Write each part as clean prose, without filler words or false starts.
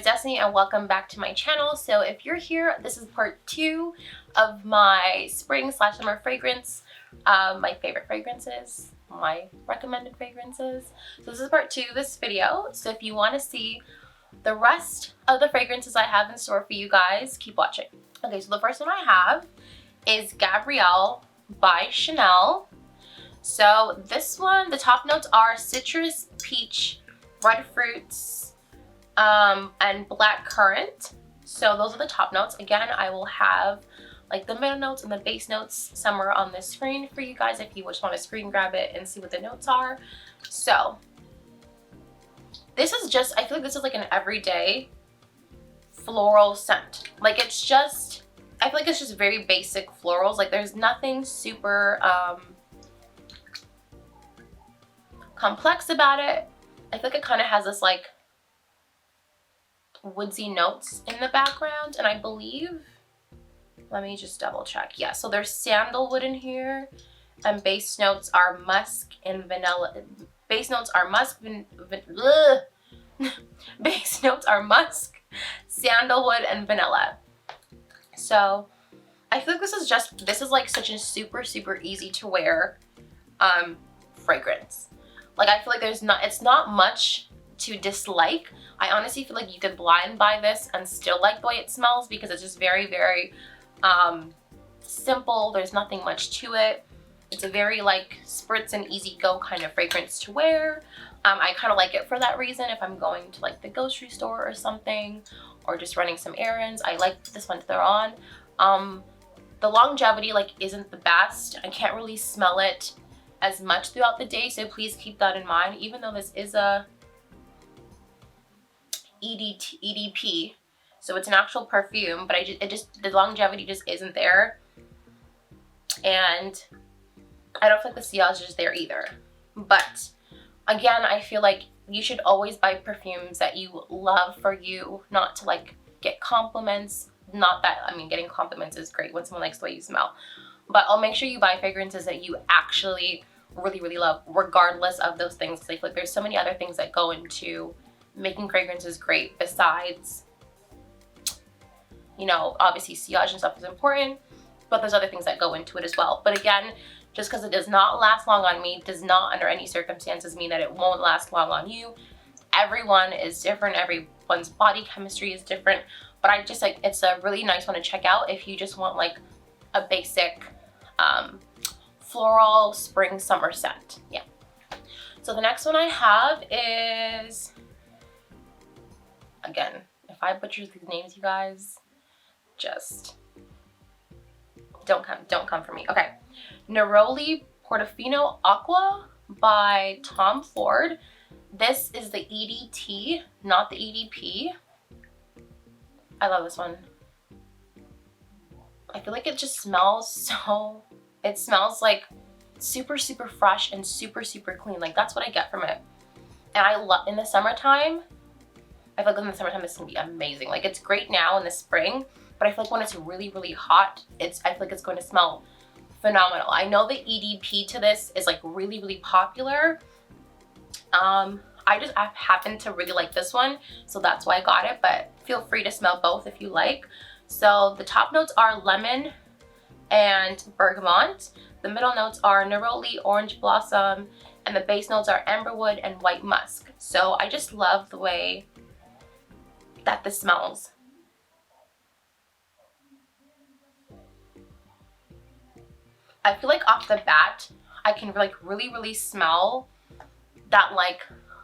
is Destiny and welcome back to my channel. So if you're here, this is part 2 of my spring/summer fragrance, my favorite fragrances, my recommended fragrances. So this is part 2 of this video. So if you want to see the rest of the fragrances I have in store for you guys, keep watching. Okay, so the first one I have is Gabrielle by Chanel. So this one, the top notes are citrus, peach, red fruits, and black currant. So those are the top notes. Again, I will have like the middle notes and the base notes somewhere on the screen for you guys if you just want to screen grab it and see what the notes are. So this is just, I feel like this is like an everyday floral scent. Like it's just, I feel like it's just very basic florals. Like there's nothing super complex about it. I feel like it kind of has this like woodsy notes in the background, and I believe, let me just double check. Yeah, so there's sandalwood in here, and base notes are musk and vanilla. Base notes are musk, base notes are musk, sandalwood, and vanilla. So I feel like this is like such a super easy to wear fragrance. Like I feel like it's not much to dislike. I honestly feel like you could blind buy this and still like the way it smells because it's just very simple. There's nothing much to it. It's a very like spritz and easy go kind of fragrance to wear. I kind of like it for that reason. If I'm going to like the grocery store or something, or just running some errands, I like this one to throw on. The longevity like isn't the best. I can't really smell it as much throughout the day, so please keep that in mind. Even though this is a EDP, so it's an actual perfume, but the longevity just isn't there, and I don't feel like the sillage is there either. But again, I feel like you should always buy perfumes that you love for you, not to like get compliments. Not that, I mean, getting compliments is great when someone likes the way you smell, but I'll make sure you buy fragrances that you actually really love, regardless of those things, because I feel like there's so many other things that go into making fragrances great besides, you know, obviously sillage and stuff is important, but there's other things that go into it as well. But again, just because it does not last long on me does not under any circumstances mean that it won't last long on you. Everyone is different, everyone's body chemistry is different, but I just like, it's a really nice one to check out if you just want like a basic floral spring summer scent. Yeah. So the next one I have is, again, if I butcher these names, you guys, just don't come for me. Okay, Neroli Portofino Aqua by Tom Ford. This is the EDT, not the EDP. I love this one. I feel like it just smells so, it smells like super fresh and super clean. Like that's what I get from it. And I love, in the summertime, I feel like in the summertime this is gonna be amazing. Like it's great now in the spring, but I feel like when it's really hot, I feel like it's going to smell phenomenal. I know the EDP to this is like really popular. I happen to really like this one, so that's why I got it, but feel free to smell both if you like. So the top notes are lemon and bergamot. The middle notes are neroli, orange blossom, and the base notes are amberwood and white musk. So I just love the way that this smells. I feel like off the bat, I can like really smell that like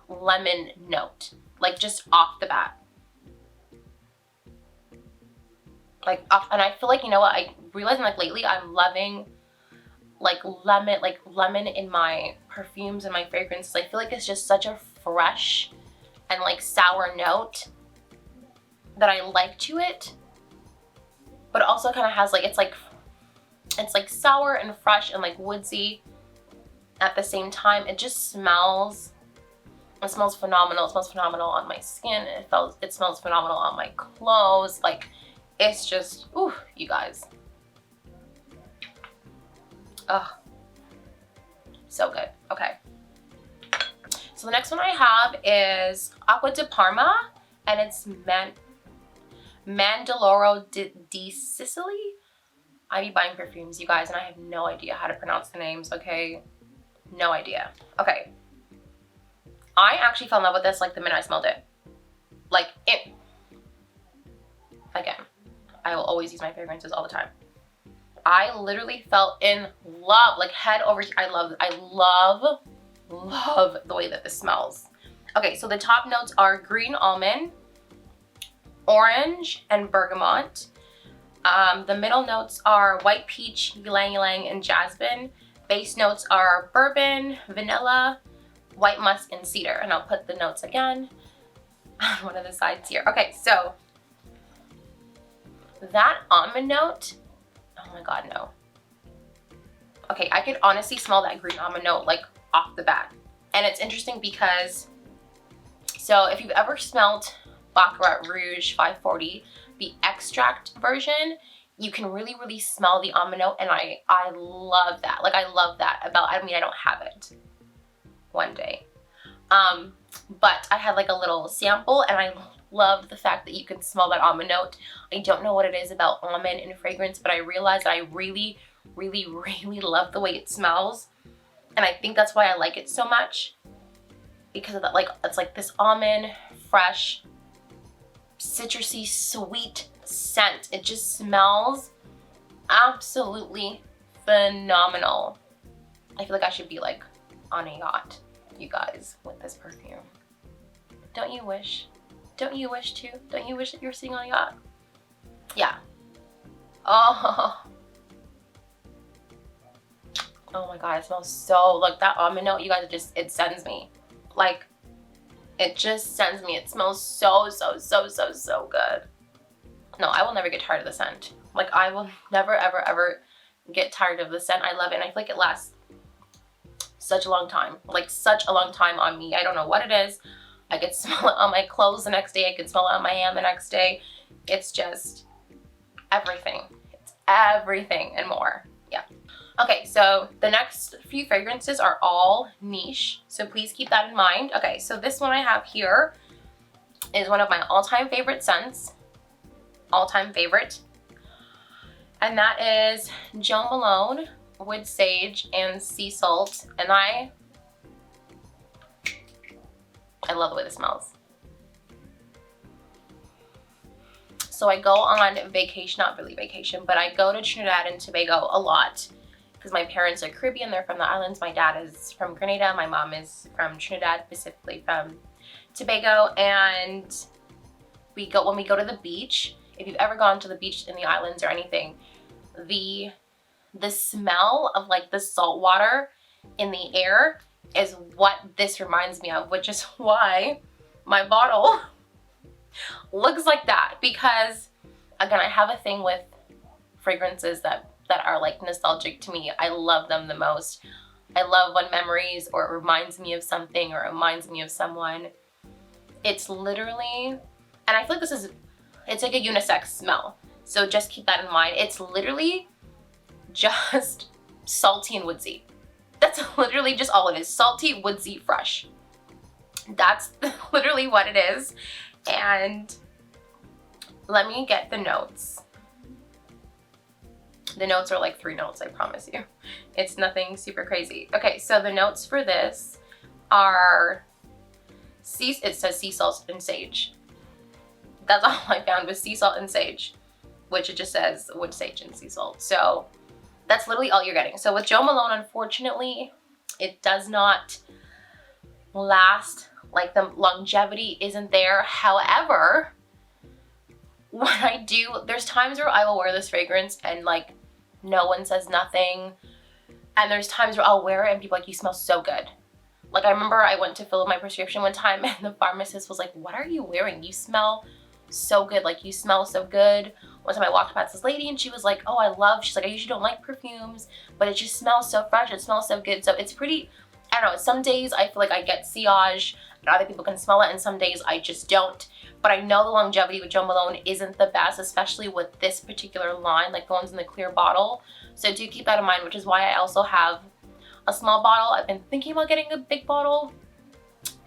lemon note, like just off the bat. Like and I feel like, you know what, I realizing like lately I'm loving like lemon in my perfumes and my fragrances. I feel like it's just such a fresh and like sour note that I like to it, but it also kind of has like, it's like sour and fresh and like woodsy at the same time. It just smells, it smells phenomenal. It smells phenomenal on my skin. It smells phenomenal on my clothes. Like it's just, ooh, you guys. Ugh, so good. Okay, so the next one I have is Acqua di Parma, and it's Mandorlo di Sicily. I be buying perfumes, you guys, and I have no idea how to pronounce the names, okay? No idea. Okay. I actually fell in love with this like the minute I smelled it. Like, it. Again, I will always use my fragrances all the time. I literally fell in love, like head over. I love the way that this smells. Okay, so the top notes are green almond, orange, and bergamot. The middle notes are white peach, ylang ylang, and jasmine. Base notes are bourbon, vanilla, white musk, and cedar. And I'll put the notes again on one of the sides here. Okay, so that almond note, oh my god, no. Okay, I could honestly smell that green almond note like off the bat. And it's interesting because, so if you've ever smelled Baccarat Rouge 540, the extract version, you can really smell the almond note, and I love that. Like, I love that about, I mean, I don't have it. One day. But I had like a little sample, and I love the fact that you can smell that almond note. I don't know what it is about almond in fragrance, but I realized that I really love the way it smells. And I think that's why I like it so much. Because of that, like, it's like this almond, fresh, citrusy, sweet scent. It just smells absolutely phenomenal. I feel like I should be like on a yacht, you guys, with this perfume. Don't you wish? Don't you wish too? Don't you wish that you were sitting on a yacht? Yeah. Oh. Oh my god, it smells so, like that almond note, you guys, it sends me. Like, it just sends me. It smells so good. No, I will never get tired of the scent. Like, I will never ever get tired of the scent. I love it, and I feel like it lasts such a long time. Like, such a long time on me. I don't know what it is. I could smell it on my clothes the next day. I could smell it on my hand the next day. It's just everything. It's everything and more. Yeah. Okay, so the next few fragrances are all niche, so please keep that in mind. Okay, so this one I have here is one of my all-time favorite scents. All-time favorite. And that is Jo Malone, Wood Sage, and Sea Salt. And I love the way this smells. So I go on vacation, not really vacation, but I go to Trinidad and Tobago a lot because my parents are Caribbean, they're from the islands. My dad is from Grenada, my mom is from Trinidad, specifically from Tobago, and when we go to the beach, if you've ever gone to the beach in the islands or anything, the smell of like the salt water in the air is what this reminds me of, which is why my bottle looks like that, because again, I have a thing with fragrances that are like nostalgic to me. I love them the most. I love when memories, or it reminds me of something, or it reminds me of someone. It's literally, and I feel like it's like a unisex smell, so just keep that in mind. It's literally just salty and woodsy. That's literally just all it is. Salty, woodsy, fresh. That's literally what it is. And let me get the notes. The notes are like 3 notes, I promise you. It's nothing super crazy. Okay, so the notes for this are, it says sea salt and sage. That's all I found was sea salt and sage, which it just says wood sage and sea salt. So that's literally all you're getting. So with Jo Malone, unfortunately, it does not last. Like, the longevity isn't there. However, when I do, there's times where I will wear this fragrance and like no one says nothing. And there's times where I'll wear it and people are like, you smell so good. Like, I remember I went to fill up my prescription one time and the pharmacist was like, what are you wearing? You smell so good. Like, you smell so good. One time I walked past this lady and she was like, oh, she's like, I usually don't like perfumes, but it just smells so fresh. It smells so good. So it's pretty, I don't know, some days I feel like I get sillage and other people can smell it, and some days I just don't. But I know the longevity with Jo Malone isn't the best, especially with this particular line, like the ones in the clear bottle. So do keep that in mind, which is why I also have a small bottle. I've been thinking about getting a big bottle,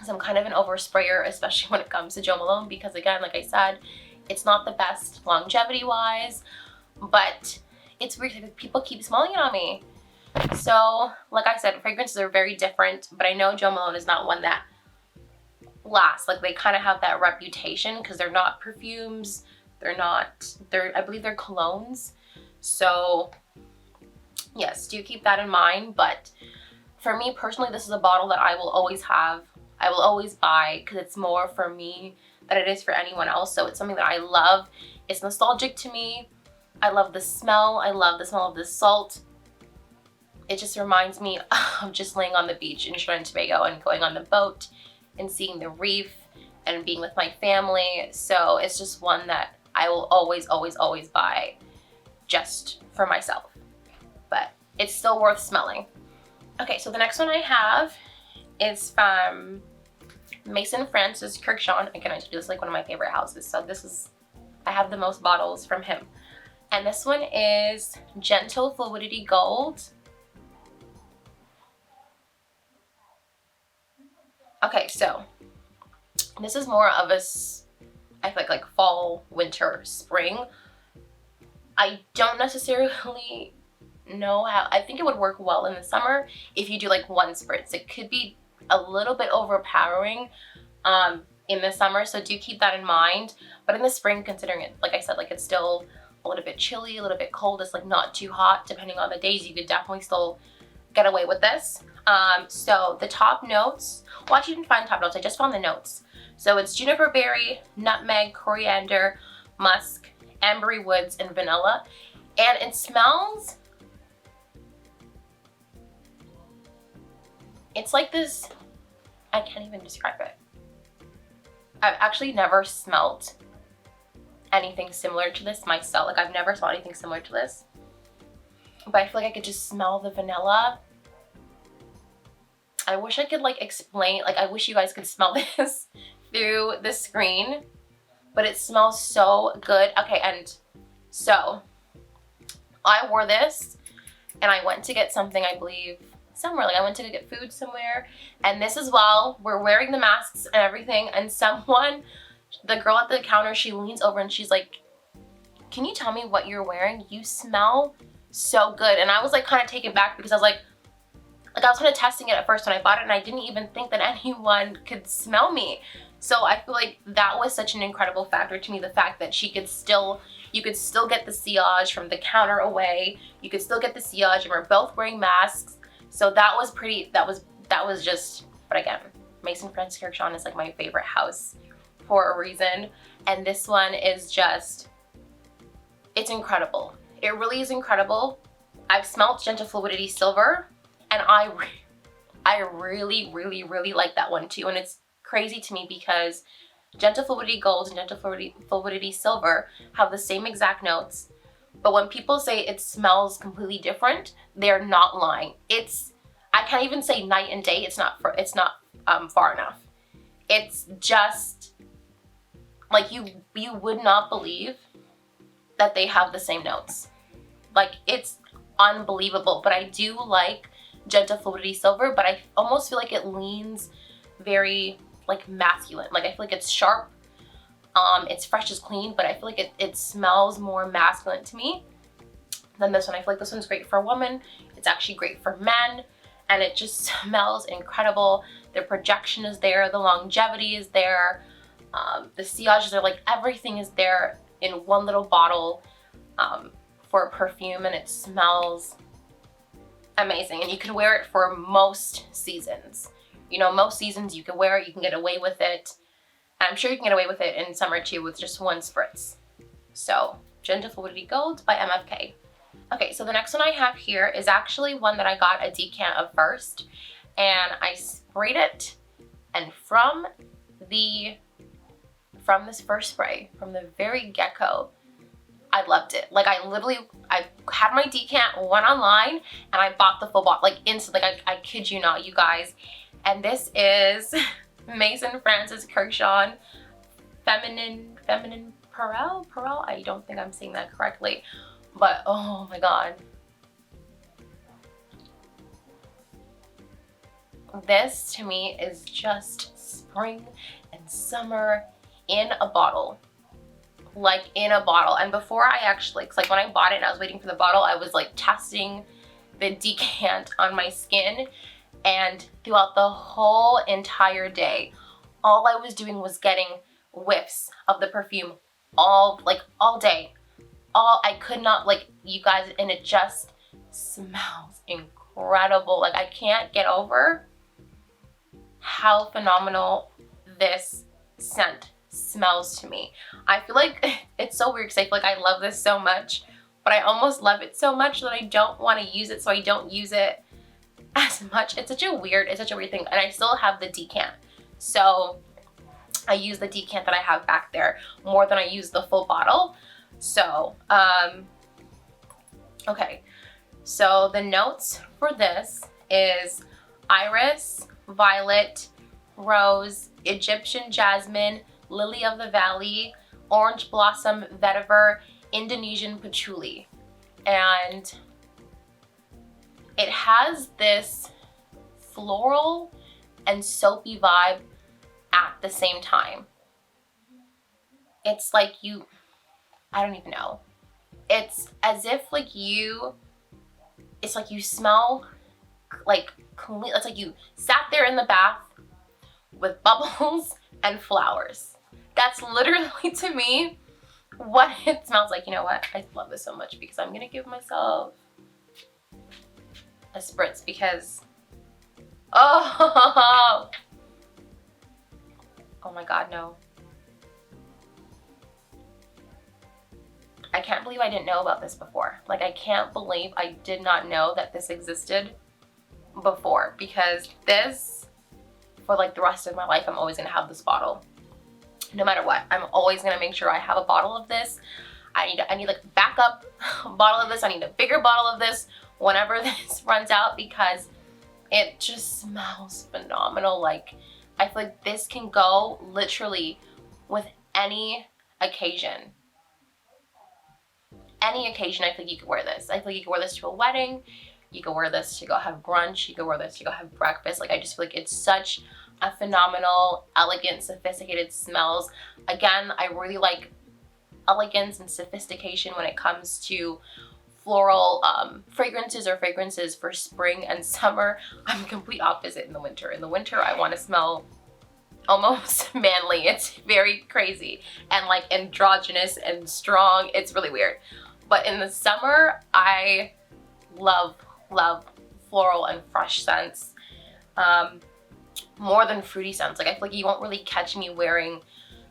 So I'm kind of an oversprayer, especially when it comes to Jo Malone, because again, like I said, it's not the best longevity wise, but it's weird because people keep smelling it on me. So like I said, fragrances are very different, but I know Jo Malone is not one that lasts. Like they kind of have that reputation because they're not perfumes, I believe they're colognes. So yes, do keep that in mind. But for me personally, this is a bottle that I will always have. I will always buy because it's more for me than it is for anyone else. So it's something that I love. It's nostalgic to me. I love the smell. I love the smell of the salt. It just reminds me of just laying on the beach in Trinidad and Tobago and going on the boat and seeing the reef and being with my family. So it's just one that I will always, always, always buy just for myself. But it's still worth smelling. Okay, so the next one I have is from Maison Francis Kurkdijian. Again, I told you this is like one of my favorite houses. So this is, I have the most bottles from him. And this one is Gentle Fluidity Gold. Okay, so this is more of a, I feel like fall, winter, spring. I don't necessarily know how, I think it would work well in the summer if you do like one spritz. It could be a little bit overpowering in the summer, so do keep that in mind. But in the spring, considering it, like I said, like it's still a little bit chilly, a little bit cold, it's like not too hot, depending on the days, you could definitely still get away with this. So the top notes, well, I actually didn't find top notes, I just found the notes. So it's juniper berry, nutmeg, coriander, musk, ambery woods, and vanilla. And it smells, it's like this, I can't even describe it. I've actually never smelt anything similar to this myself. Like I've never smelled anything similar to this. But I feel like I could just smell the vanilla. I wish I could like explain, like I wish you guys could smell this through the screen, but it smells so good. Okay, and so I wore this and I went to get something, I believe, somewhere, like I went to get food somewhere, and this as well, we're wearing the masks and everything, and someone, the girl at the counter, she leans over and she's like, can you tell me what you're wearing? You smell so good. And I was like kind of taken back because I was like I was kind of testing it at first when I bought it, and I didn't even think that anyone could smell me. So I feel like that was such an incredible factor to me, the fact that you could still get the sillage from the counter away, you could still get the sillage, and we're both wearing masks. So that was pretty, that was just, but again, Maison Francis Kurkdijian is like my favorite house for a reason. And this one is just, it's incredible. It really is incredible. I've smelled Gentle Fluidity Silver, and I really, really, really like that one too. And it's crazy to me because Gentle Fluidity Gold and Gentle Fluidity Silver have the same exact notes, but when people say it smells completely different, they're not lying. I can't even say night and day. It's not far enough. It's just like you would not believe that they have the same notes. Like, it's unbelievable. But I do like Gentle Fluidity Silver, but I almost feel like it leans very like masculine. Like, I feel like it's sharp. It's fresh as clean, but I feel like it smells more masculine to me than this one. I feel like this one's great for a woman. It's actually great for men, and it just smells incredible. The projection is there, the longevity is there, the sillages are like, everything is there in one little bottle for a perfume, and it smells amazing. And you can wear it for most seasons. You know, most seasons you can wear it, you can get away with it. And I'm sure you can get away with it in summer too with just one spritz. So, Gentle Fluidity Gold by MFK. Okay, so the next one I have here is actually one that I got a decant of first, and I sprayed it, and from this first spray, from the very get-go, I loved it. Like, I had my decant, went online, and I bought the full bottle, like instantly. Like, I kid you not, you guys. And this is Maison Francis Kurkdijian Feminine Pluriel. I don't think I'm saying that correctly, but oh my god. This to me is just spring and summer in a bottle. Like in a bottle. And before I actually, cause like when I bought it and I was waiting for the bottle, I was like testing the decant on my skin, and throughout the whole entire day, all I was doing was getting whiffs of the perfume all day. I could not, like, you guys, and it just smells incredible. Like, I can't get over how phenomenal this scent smells to me. I feel like it's so weird because I feel like I love this so much, but I almost love it so much that I don't want to use it, so I don't use it as much. It's such a weird thing, and I still have the decant. So I use the decant that I have back there more than I use the full bottle. So, okay. So the notes for this is iris, violet, rose, Egyptian jasmine, lily of the valley, orange blossom vetiver, Indonesian patchouli. And it has this floral and soapy vibe at the same time. It's like I don't even know. It's as if it's like you smell like clean. It's like you sat there in the bath with bubbles and flowers. That's literally, to me, what it smells like. You know what? I love this so much because I'm gonna give myself a spritz because, oh my God, no. I can't believe I didn't know about this before. Like, I can't believe I did not know that this existed before, because this, for like the rest of my life, I'm always gonna have this bottle. No matter what, I'm always gonna make sure I have a bottle of this. I need like a backup bottle of this. I need a bigger bottle of this whenever this runs out, because it just smells phenomenal. Like, I feel like this can go literally with any occasion. Any occasion, I feel like you could wear this. I feel like you could wear this to a wedding. You could wear this to go have brunch. You could wear this to go have breakfast. Like, I just feel like it's such a phenomenal, elegant, sophisticated smells. Again, I really like elegance and sophistication when it comes to floral fragrances or fragrances for spring and summer. I'm complete opposite in the winter. In the winter, I want to smell almost manly. It's very crazy and like androgynous and strong. It's really weird. But in the summer, I love floral and fresh scents more than fruity scents. Like, I feel like you won't really catch me wearing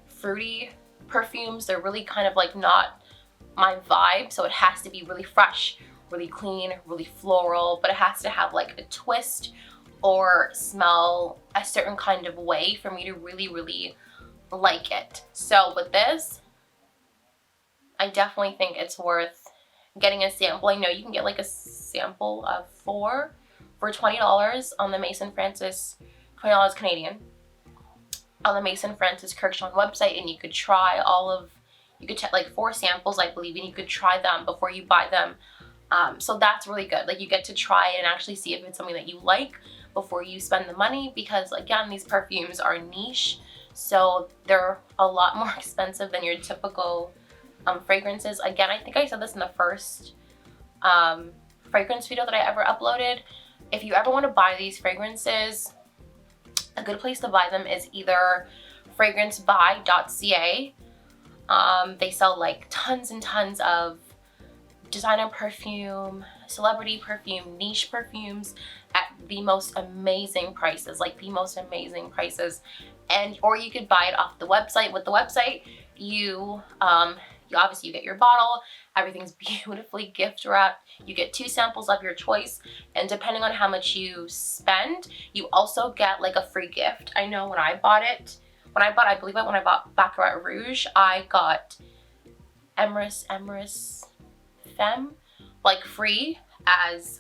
fruity perfumes. They're really kind of like not my vibe. So it has to be really fresh, really clean, really floral, but it has to have like a twist or smell a certain kind of way for me to really like it. So with this, I definitely think it's worth getting a sample. I know you can get like a sample of 4 for $20 on the Mason Francis, $20 Canadian, on the Mason Francis Kurkdijian website, and you could try you could check like 4 samples, I believe, and you could try them before you buy them. So that's really good. Like, you get to try it and actually see if it's something that you like before you spend the money, because again, these perfumes are niche, so they're a lot more expensive than your typical fragrances. Again, I think I said this in the first fragrance video that I ever uploaded. If you ever want to buy these fragrances, a good place to buy them is either fragrancebuy.ca. They sell like tons and tons of designer perfume, celebrity perfume, niche perfumes at the most amazing prices, like the most amazing prices. Or you could buy it off the website. With the website, you obviously get your bottle, everything's beautifully gift wrapped, you get 2 samples of your choice, and depending on how much you spend, you also get like a free gift. I know when I bought Baccarat Rouge, I got Amyris Femme like free as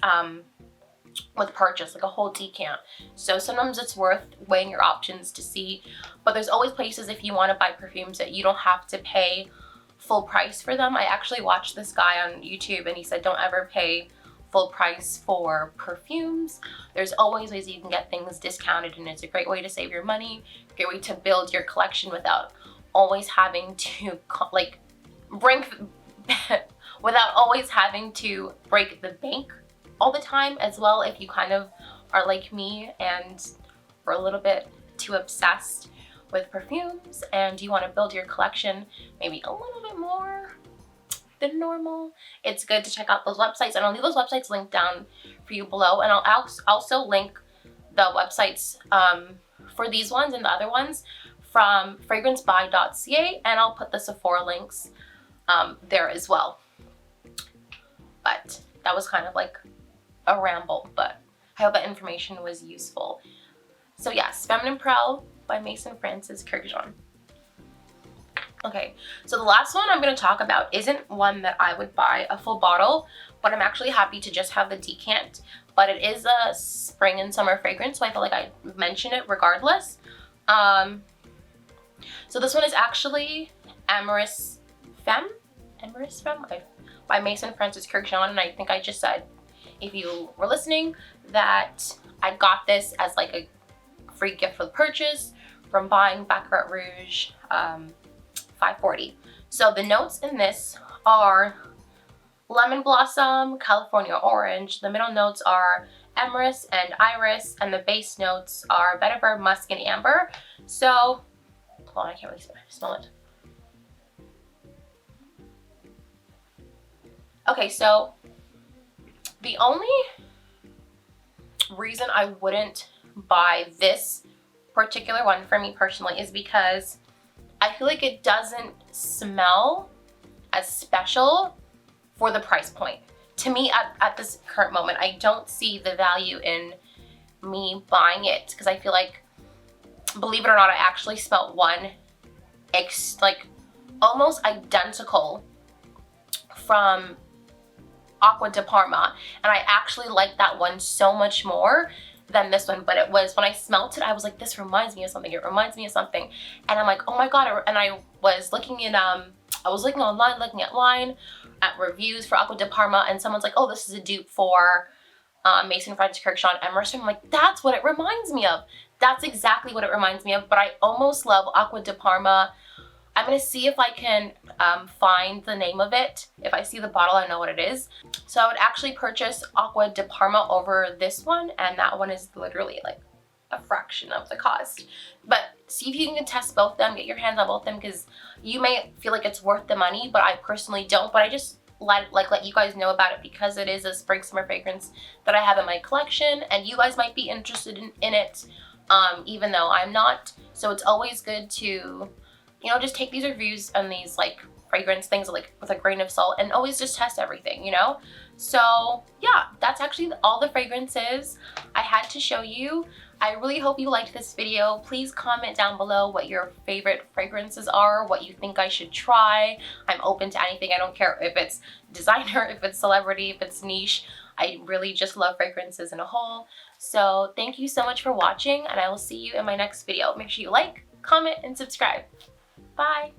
with purchase, like a whole decant. So sometimes it's worth weighing your options to see, but there's always places, if you want to buy perfumes, that you don't have to pay full price for them. I actually watched this guy on YouTube and he said don't ever pay full price for perfumes. There's always ways that you can get things discounted, and it's a great way to save your money, great way to build your collection without always having to like without always having to break the bank all the time as well. If you kind of are like me and are a little bit too obsessed with perfumes and you want to build your collection maybe a little bit more than normal, it's good to check out those websites, and I'll leave those websites linked down for you below, and I'll also link the websites for these ones and the other ones from fragrancebuy.ca, and I'll put the Sephora links there as well. But that was kind of like a ramble, but I hope that information was useful. So yes, Feminine Prel by Mason Francis Kurkdijian. Okay, so the last one I'm going to talk about isn't one that I would buy a full bottle, but I'm actually happy to just have the decant. But it is a spring and summer fragrance, so I feel like I mention it regardless. So this one is actually Amyris Femme by Mason Francis Kurkdijian, and I think I just said, if you were listening, that I got this as like a free gift for the purchase from buying Baccarat Rouge 540. So the notes in this are lemon blossom, California orange. The middle notes are amyris and iris, and the base notes are vetiver, musk, and amber. So, hold on, I can't really smell it. Okay, so the only reason I wouldn't buy this particular one for me personally is because I feel like it doesn't smell as special for the price point. To me, at this current moment, I don't see the value in me buying it, because I feel like, believe it or not, I actually smelled one like almost identical from Acqua di Parma, and I actually liked that one so much more than this one. But it was, when I smelt it, I was like, this reminds me of something, it reminds me of something, and I'm like, oh my god. And I was looking in I was looking online, looking at reviews for Acqua di Parma, and someone's like, oh, this is a dupe for Mason Francis Kurkdijian Emerson. I'm like, that's what it reminds me of. That's exactly what it reminds me of. But I almost love Acqua di Parma. I'm gonna see if I can find the name of it. If I see the bottle, I know what it is. So I would actually purchase Acqua di Parma over this one, and that one is literally like a fraction of the cost. But see if you can test both of them, get your hands on both of them, because you may feel like it's worth the money, but I personally don't. But I just let you guys know about it because it is a spring summer fragrance that I have in my collection, and you guys might be interested in it, even though I'm not. So it's always good to, you know, just take these reviews and these like fragrance things like with a grain of salt, and always just test everything, you know? So yeah, that's actually all the fragrances I had to show you. I really hope you liked this video. Please comment down below what your favorite fragrances are, what you think I should try. I'm open to anything. I don't care if it's designer, if it's celebrity, if it's niche. I really just love fragrances in a whole. So thank you so much for watching, and I will see you in my next video. Make sure you like, comment, and subscribe. Bye.